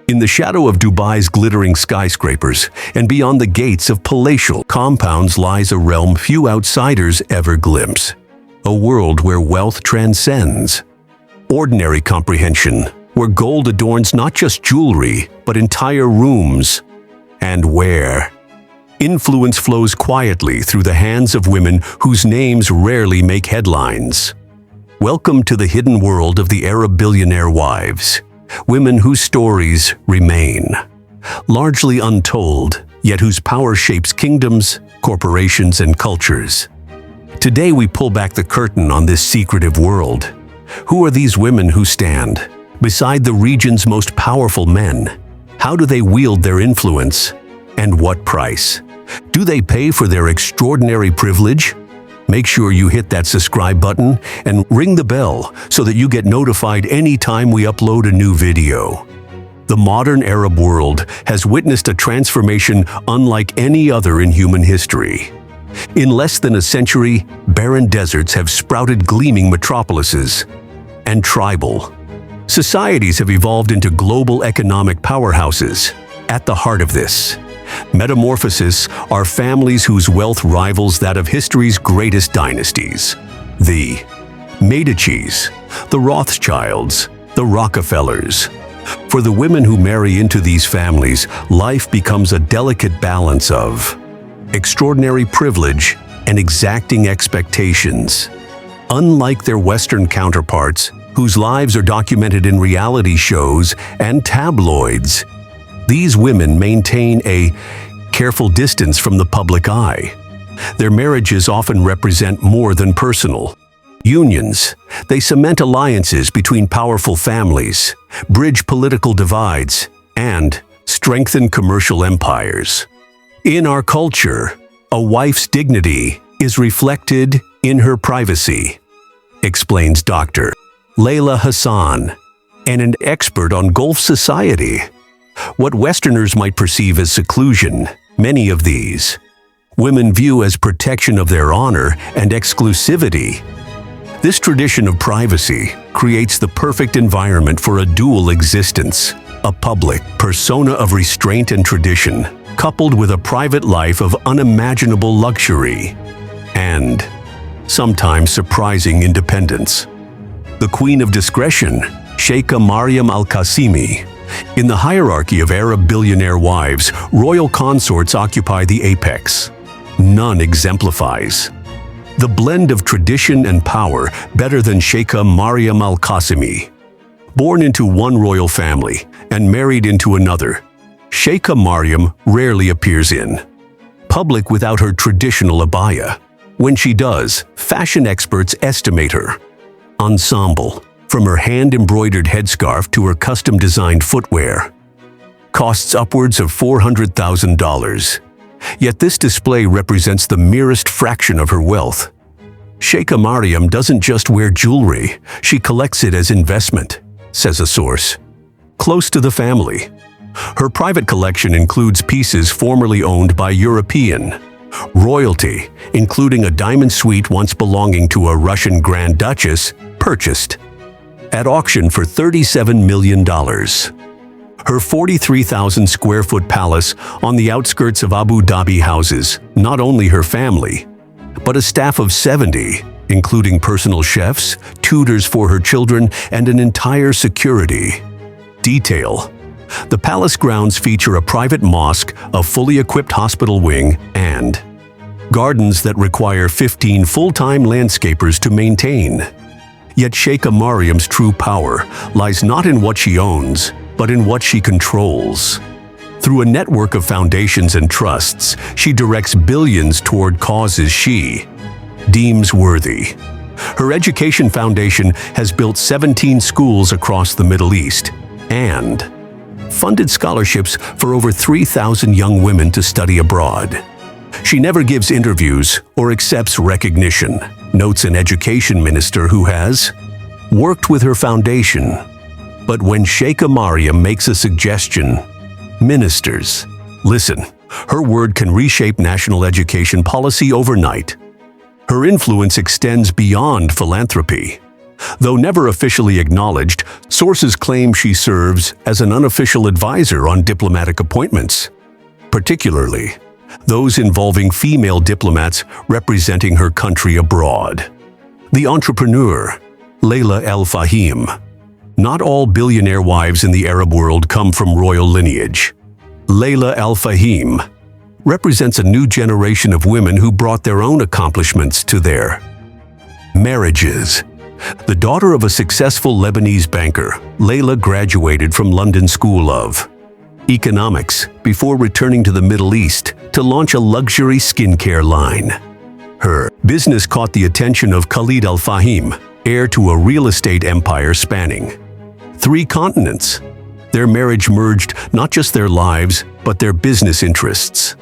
In the shadow of Dubai's glittering skyscrapers and beyond the gates of palatial compounds lies a realm few outsiders ever glimpse. A world where wealth transcends. Ordinary comprehension, where gold adorns not just jewelry, but entire rooms. And where influence flows quietly through the hands of women whose names rarely make headlines. Welcome to the hidden world of the Arab billionaire wives. Women whose stories remain, largely untold, yet whose power shapes kingdoms, corporations, and cultures. Today we pull back the curtain on this secretive world. Who are these women who stand beside the region's most powerful men? How do they wield their influence? And what price? Do they pay for their extraordinary privilege? Make sure you hit that subscribe button and ring the bell so that you get notified anytime we upload a new video. The modern Arab world has witnessed a transformation unlike any other in human history. In less than a century, barren deserts have sprouted gleaming metropolises, and tribal societies have evolved into global economic powerhouses. At the heart of this metamorphosis are families whose wealth rivals that of history's greatest dynasties. The Medicis, the Rothschilds, the Rockefellers. For the women who marry into these families, life becomes a delicate balance of extraordinary privilege and exacting expectations. Unlike their Western counterparts, whose lives are documented in reality shows and tabloids, these women maintain a careful distance from the public eye. Their marriages often represent more than personal unions. They cement alliances between powerful families, bridge political divides, and strengthen commercial empires. In our culture, a wife's dignity is reflected in her privacy, explains Dr. Layla Hassan, an expert on Gulf society. What Westerners might perceive as seclusion, many of these women view as protection of their honor and exclusivity. This tradition of privacy creates the perfect environment for a dual existence, a public persona of restraint and tradition, coupled with a private life of unimaginable luxury and sometimes surprising independence. The Queen of Discretion, Sheikh Mariam Al-Qasimi. In the hierarchy of Arab billionaire wives, royal consorts occupy the apex. None exemplifies the blend of tradition and power better than Sheikh Mariam Al-Qasimi. Born into one royal family and married into another, Sheikh Mariam rarely appears in public without her traditional abaya. When she does, fashion experts estimate her ensemble, from her hand-embroidered headscarf to her custom-designed footwear, costs upwards of $400,000. Yet this display represents the merest fraction of her wealth. Sheikh Mariam doesn't just wear jewelry, she collects it as investment, says a source close to the family. Her private collection includes pieces formerly owned by European royalty, including a diamond suite once belonging to a Russian Grand Duchess, purchased at auction for $37 million. Her 43,000 square foot palace on the outskirts of Abu Dhabi houses not only her family, but a staff of 70, including personal chefs, tutors for her children, and an entire security detail. The palace grounds feature a private mosque, a fully equipped hospital wing, and gardens that require 15 full-time landscapers to maintain. Yet Sheikh Mariam's true power lies not in what she owns, but in what she controls. Through a network of foundations and trusts, she directs billions toward causes she deems worthy. Her education foundation has built 17 schools across the Middle East and funded scholarships for over 3,000 young women to study abroad. She never gives interviews or accepts recognition, notes an education minister who has worked with her foundation. But when Sheikh Mariam makes a suggestion, ministers listen. Her word can reshape national education policy overnight. Her influence extends beyond philanthropy. Though never officially acknowledged, sources claim she serves as an unofficial advisor on diplomatic appointments, particularly those involving female diplomats representing her country abroad. The entrepreneur, Layla Al Fahim. Not all billionaire wives in the Arab world come from royal lineage. Layla Al Fahim represents a new generation of women who brought their own accomplishments to their marriages. The daughter of a successful Lebanese banker, Layla graduated from London School of Economics before returning to the Middle East to launch a luxury skincare line. Her business caught the attention of Khalid Al Fahim, heir to a real estate empire spanning 3 continents. Their marriage merged not just their lives, but their business interests.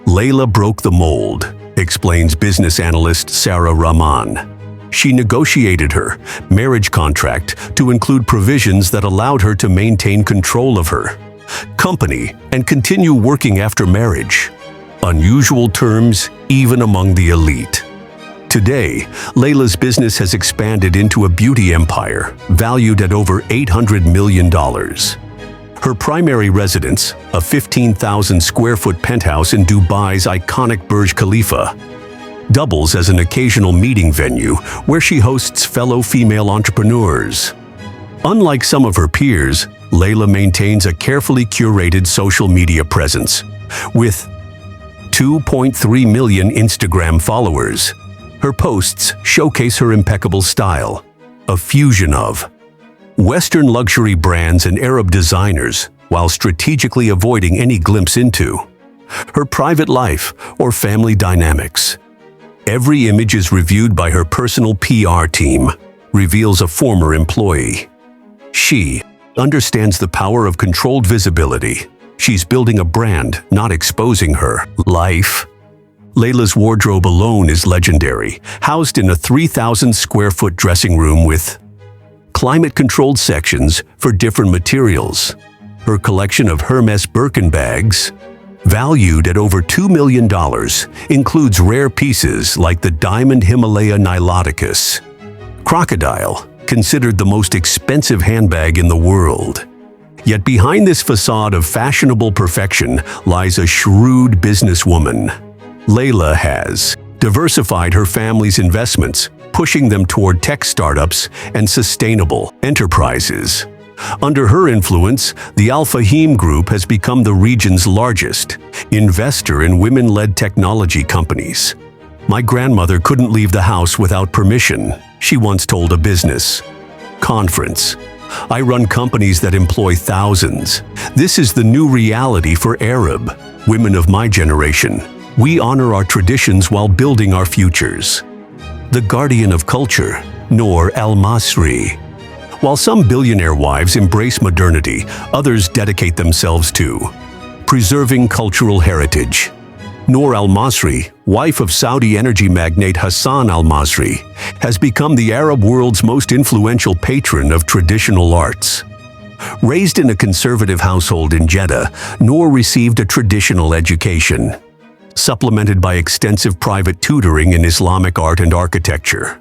Layla broke the mold, explains business analyst Sarah Rahman. She negotiated her marriage contract to include provisions that allowed her to maintain control of her company and continue working after marriage. Unusual terms even among the elite. Today, Layla's business has expanded into a beauty empire valued at over $800 million. Her primary residence, a 15,000 square foot penthouse in Dubai's iconic Burj Khalifa, doubles as an occasional meeting venue where she hosts fellow female entrepreneurs. Unlike some of her peers, Layla maintains a carefully curated social media presence, with 2.3 million Instagram followers. Her posts showcase her impeccable style, a fusion of Western luxury brands and Arab designers, while strategically avoiding any glimpse into her private life or family dynamics. Every image is reviewed by her personal PR team, reveals a former employee. She understands the power of controlled visibility. She's building a brand, not exposing her life. Layla's wardrobe alone is legendary, housed in a 3,000 square foot dressing room with climate-controlled sections for different materials. Her collection of Hermes Birkin bags, valued at over $2 million, includes rare pieces like the diamond Himalaya Niloticus crocodile, considered the most expensive handbag in the world. Yet behind this facade of fashionable perfection lies a shrewd businesswoman. Layla has diversified her family's investments, pushing them toward tech startups and sustainable enterprises. Under her influence, the Al Fahim Group has become the region's largest investor in women-led technology companies. "My grandmother couldn't leave the house without permission," she once told a business conference. "I run companies that employ thousands. This is the new reality for Arab women of my generation. We honor our traditions while building our futures." The guardian of culture, Noor Al-Masri. While some billionaire wives embrace modernity, others dedicate themselves to preserving cultural heritage. Noor Al-Masri, wife of Saudi energy magnate Hassan Al-Masri, has become the Arab world's most influential patron of traditional arts. Raised in a conservative household in Jeddah, Noor received a traditional education, supplemented by extensive private tutoring in Islamic art and architecture.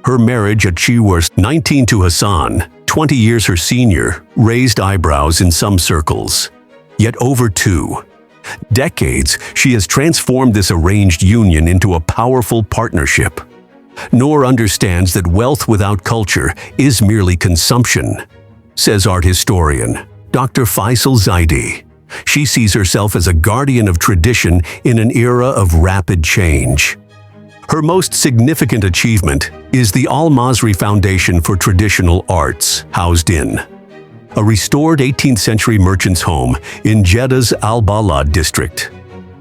Her marriage at she was 19 to Hassan, 20 years her senior, raised eyebrows in some circles. Yet over 2 decades, she has transformed this arranged union into a powerful partnership. Noor understands that wealth without culture is merely consumption, says art historian Dr. Faisal Zaidi. She sees herself as a guardian of tradition in an era of rapid change. Her most significant achievement is the Al-Masri Foundation for Traditional Arts, housed in a restored 18th century merchant's home in Jeddah's Al-Balad district.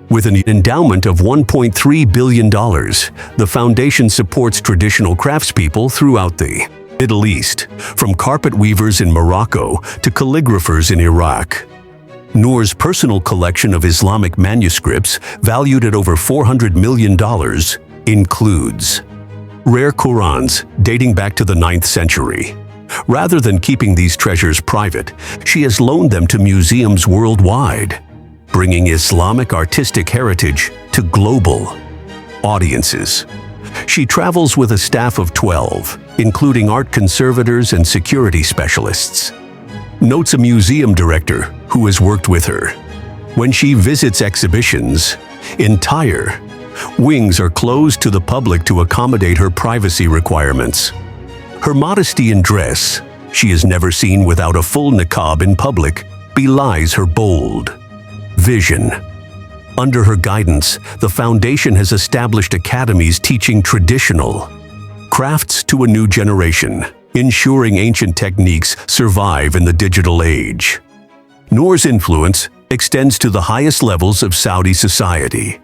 With an endowment of $1.3 billion, the foundation supports traditional craftspeople throughout the Middle East, from carpet weavers in Morocco to calligraphers in Iraq. Noor's personal collection of Islamic manuscripts, valued at over $400 million, includes rare Qurans dating back to the 9th century. Rather than keeping these treasures private, she has loaned them to museums worldwide, bringing Islamic artistic heritage to global audiences. She travels with a staff of 12, including art conservators and security specialists. Notes a museum director who has worked with her. When she visits exhibitions, entire wings are closed to the public to accommodate her privacy requirements. Her modesty in dress, she is never seen without a full niqab in public, belies her bold vision. Under her guidance, the foundation has established academies teaching traditional crafts to a new generation, ensuring ancient techniques survive in the digital age. Noor's influence extends to the highest levels of Saudi society.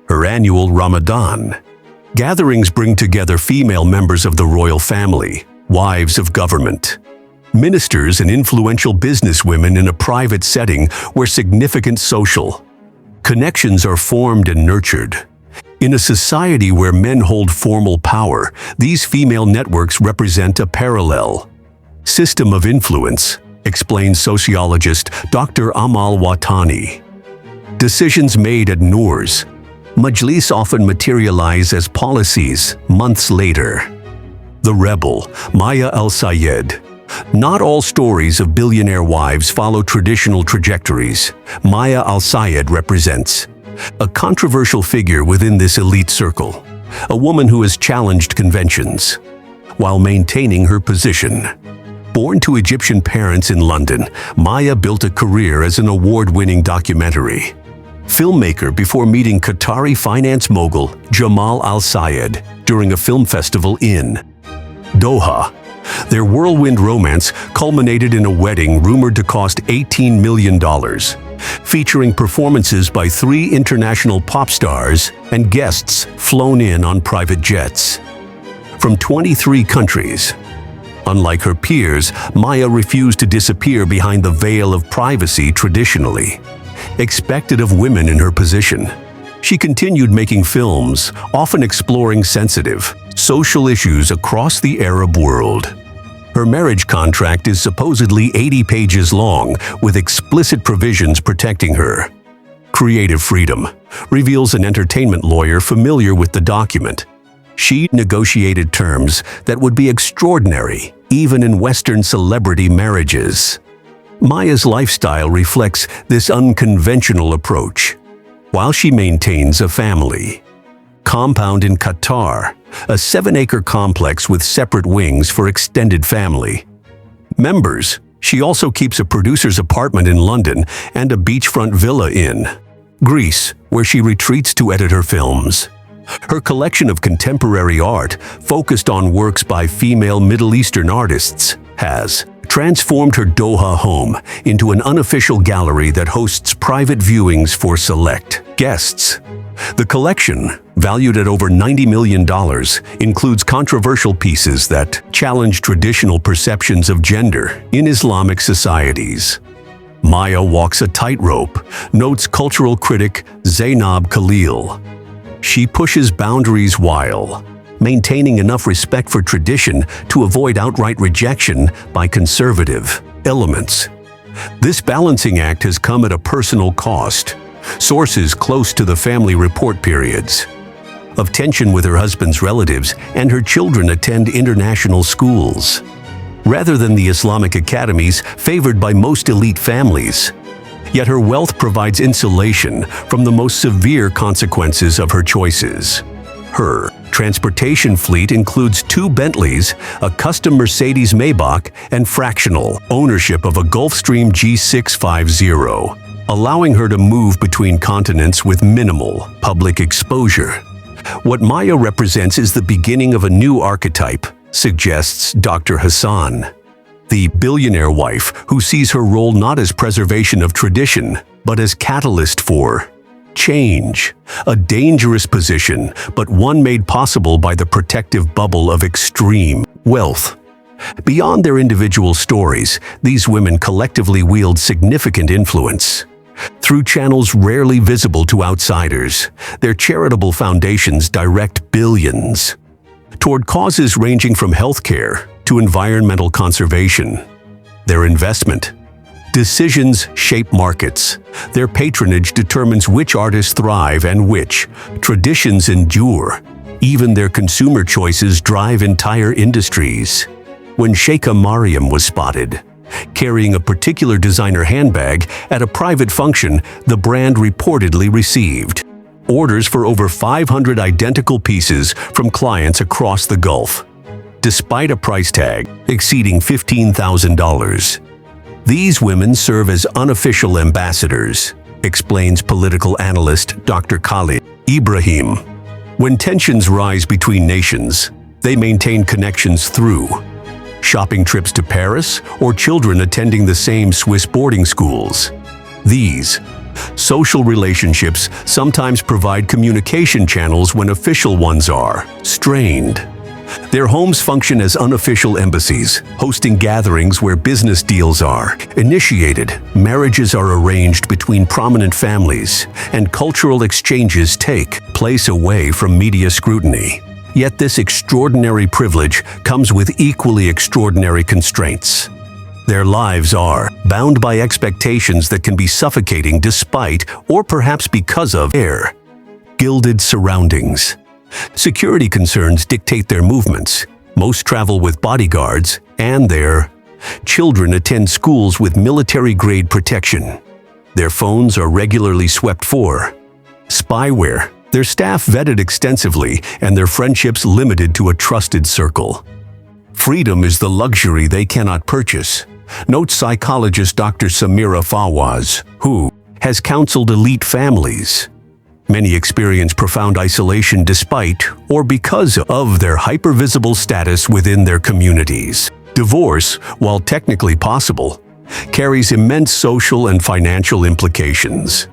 Her annual Ramadan gatherings bring together female members of the royal family, wives of government, ministers and influential businesswomen in a private setting where significant social connections are formed and nurtured. In a society where men hold formal power, these female networks represent a parallel system of influence, explains sociologist Dr. Amal Watani. Decisions made at Noor's Majlis often materialize as policies months later. The rebel, Maya Al-Sayed. Not all stories of billionaire wives follow traditional trajectories. Maya Al-Sayed represents a controversial figure within this elite circle, a woman who has challenged conventions while maintaining her position. Born to Egyptian parents in London, Maya built a career as an award-winning documentary filmmaker before meeting Qatari finance mogul Jamal Al-Sayed during a film festival in Doha. Their whirlwind romance culminated in a wedding rumored to cost $18 million, featuring performances by 3 international pop stars and guests flown in on private jets from 23 countries. Unlike her peers, Maya refused to disappear behind the veil of privacy traditionally expected of women in her position. She continued making films, often exploring sensitive social issues across the Arab world. Her marriage contract is supposedly 80 pages long, with explicit provisions protecting her creative freedom, reveals an entertainment lawyer familiar with the document. She negotiated terms that would be extraordinary, even in Western celebrity marriages. Maya's lifestyle reflects this unconventional approach. While she maintains a family compound in Qatar, a 7-acre complex with separate wings for extended family members, she also keeps a producer's apartment in London and a beachfront villa in Greece, where she retreats to edit her films. Her collection of contemporary art, focused on works by female Middle Eastern artists, has transformed her Doha home into an unofficial gallery that hosts private viewings for select guests. The collection, valued at over $90 million, includes controversial pieces that challenge traditional perceptions of gender in Islamic societies. Maya walks a tightrope, notes cultural critic Zainab Khalil. She pushes boundaries while maintaining enough respect for tradition to avoid outright rejection by conservative elements. This balancing act has come at a personal cost. Sources close to the family report periods of tension with her husband's relatives, and her children attend international schools rather than the Islamic academies favored by most elite families. Yet her wealth provides insulation from the most severe consequences of her choices. Her transportation fleet includes 2 Bentleys, a custom Mercedes Maybach, and fractional ownership of a Gulfstream G650, allowing her to move between continents with minimal public exposure. What Maya represents is the beginning of a new archetype, suggests Dr. Hassan. The billionaire wife who sees her role not as preservation of tradition, but as catalyst for change, a dangerous position, but one made possible by the protective bubble of extreme wealth. Beyond their individual stories, these women collectively wield significant influence. Through channels rarely visible to outsiders, their charitable foundations direct billions toward causes ranging from healthcare to environmental conservation. Their investment decisions shape markets. Their patronage determines which artists thrive and which traditions endure. Even their consumer choices drive entire industries. When Sheikh Mariam was spotted carrying a particular designer handbag at a private function, the brand reportedly received orders for over 500 identical pieces from clients across the Gulf, despite a price tag exceeding $15,000. These women serve as unofficial ambassadors, explains political analyst Dr. Khalid Ibrahim. When tensions rise between nations, they maintain connections through shopping trips to Paris or children attending the same Swiss boarding schools. These social relationships sometimes provide communication channels when official ones are strained. Their homes function as unofficial embassies, hosting gatherings where business deals are initiated, marriages are arranged between prominent families, and cultural exchanges take place away from media scrutiny. Yet this extraordinary privilege comes with equally extraordinary constraints. Their lives are bound by expectations that can be suffocating despite, or perhaps because of, their gilded surroundings. Security concerns dictate their movements. Most travel with bodyguards, and their children attend schools with military-grade protection. Their phones are regularly swept for spyware, their staff vetted extensively, and their friendships limited to a trusted circle. Freedom is the luxury they cannot purchase, notes psychologist Dr. Samira Fawaz, who has counseled elite families. Many experience profound isolation despite or because of their hypervisible status within their communities. Divorce, while technically possible, carries immense social and financial implications.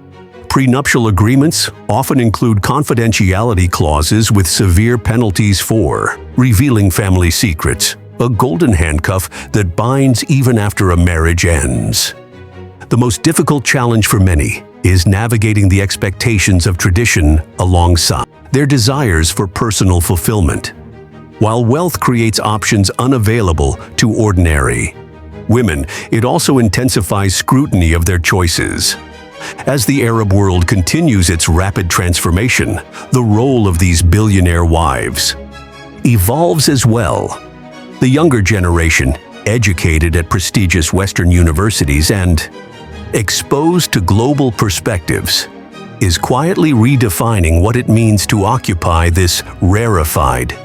Prenuptial agreements often include confidentiality clauses with severe penalties for revealing family secrets, a golden handcuff that binds even after a marriage ends. The most difficult challenge for many is navigating the expectations of tradition alongside their desires for personal fulfillment. While wealth creates options unavailable to ordinary women, it also intensifies scrutiny of their choices. As the Arab world continues its rapid transformation, the role of these billionaire wives evolves as well. The younger generation, educated at prestigious Western universities and exposed to global perspectives, is quietly redefining what it means to occupy this rarefied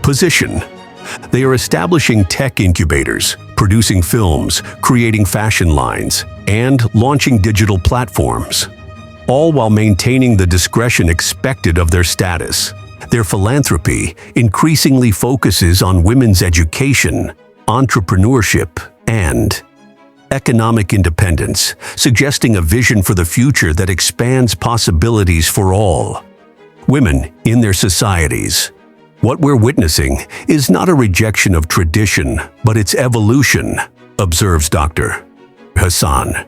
position. They are establishing tech incubators, producing films, creating fashion lines, and launching digital platforms, all while maintaining the discretion expected of their status. Their philanthropy increasingly focuses on women's education, entrepreneurship, and economic independence, suggesting a vision for the future that expands possibilities for all women in their societies. What we're witnessing is not a rejection of tradition, but its evolution, observes Dr. Hassan.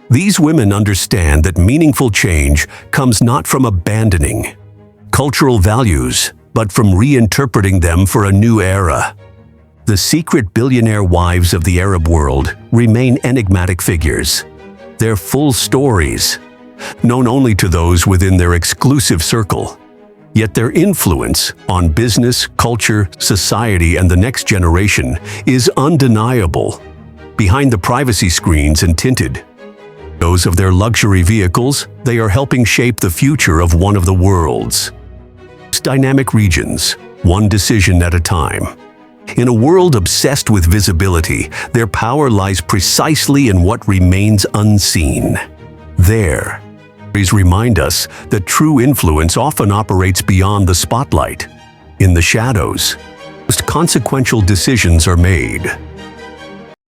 These women understand that meaningful change comes not from abandoning cultural values, but from reinterpreting them for a new era. The secret billionaire wives of the Arab world remain enigmatic figures. Their full stories, known only to those within their exclusive circle. Yet their influence on business, culture, society, and the next generation is undeniable. Behind the privacy screens and tinted those of their luxury vehicles, they are helping shape the future of one of the world's dynamic regions, one decision at a time. In a world obsessed with visibility, their power lies precisely in what remains unseen. Their stories remind us that true influence often operates beyond the spotlight. In the shadows, most consequential decisions are made.